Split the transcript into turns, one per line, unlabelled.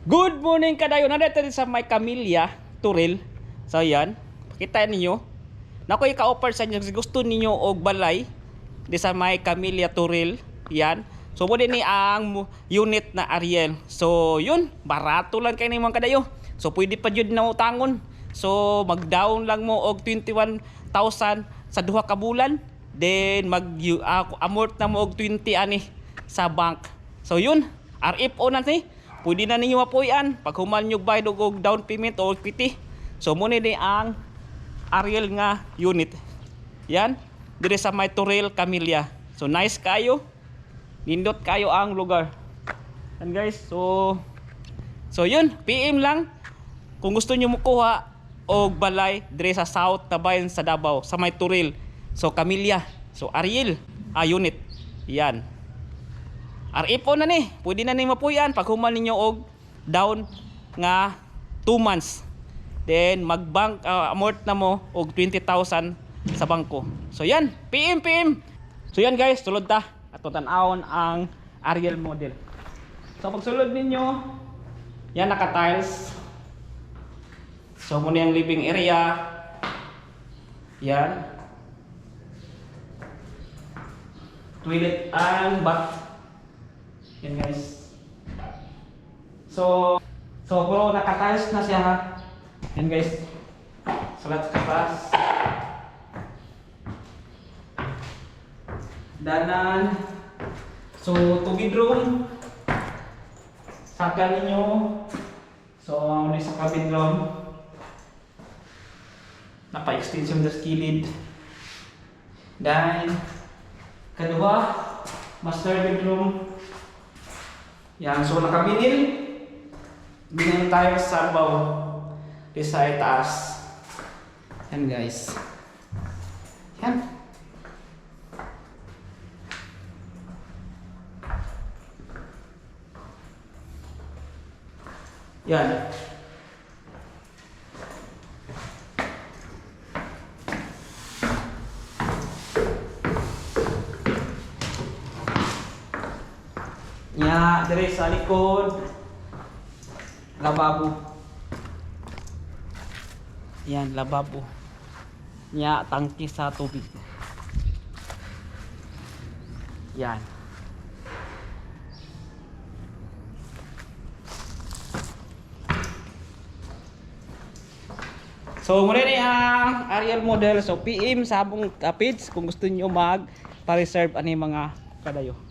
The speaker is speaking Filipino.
Good morning kadayo. Nandito din sa may Camellia, Turil. So yan, pakita ninyo. Nakoy ka-offer sa inyo gusto ninyo og balay di sa may Camellia, Turil. Yan. So mo din ni ang unit na Ariel. So yun, barato lang kay mga kadayo. So pwede pa jud na utangon. So mag-down lang mo og 21,000 sa duha ka bulan. Then amort na mo og 20 ani sa bank. So yun, RFO na ni. Pwede na ninyo mapuyan pag human nyo bayad og down payment o equity. So muna ni ang Ariel nga unit. Yan, dire sa may Turil, Camellia. So nice kayo. Nindot kayo ang lugar. And guys, so yun, PM lang kung gusto nyo makuha og balay dire sa South Tabayan sa Davao, sa may Turil. So Camellia, so Ariel unit. Yan. RFO na ni, pwede na ni mapuyan pag human ninyo og down nga 2 months. Then mag-bank amort na mo og 20,000 sa bangko. So yan, PM. So yan guys, sulod ta ato tan-awon ang Ariel model. So pag sulod ninyo, yan naka-tiles. So muna yung living area. Yan. Toilet and bath. Yan guys. So puro naka-tiles na siya ha. Yan guys. Salat sa taas. Danan. So 2 bedroom. Saka ninyo. So may sa bedroom. Napa-extension sa kilid. Dan kadua, master bedroom. Yan, so nakabinil. Binil tayo sa baw. Di sa itaas. Yan guys. Yan. Yan. Nya, dire sa likod, lababo. Yan, lababo. Nya, tangki sa tubig. Yan. So, muna ni ang Ariel model. So, PM sa abong page kung gusto niyo mag pa-reserve ani mga kadayo.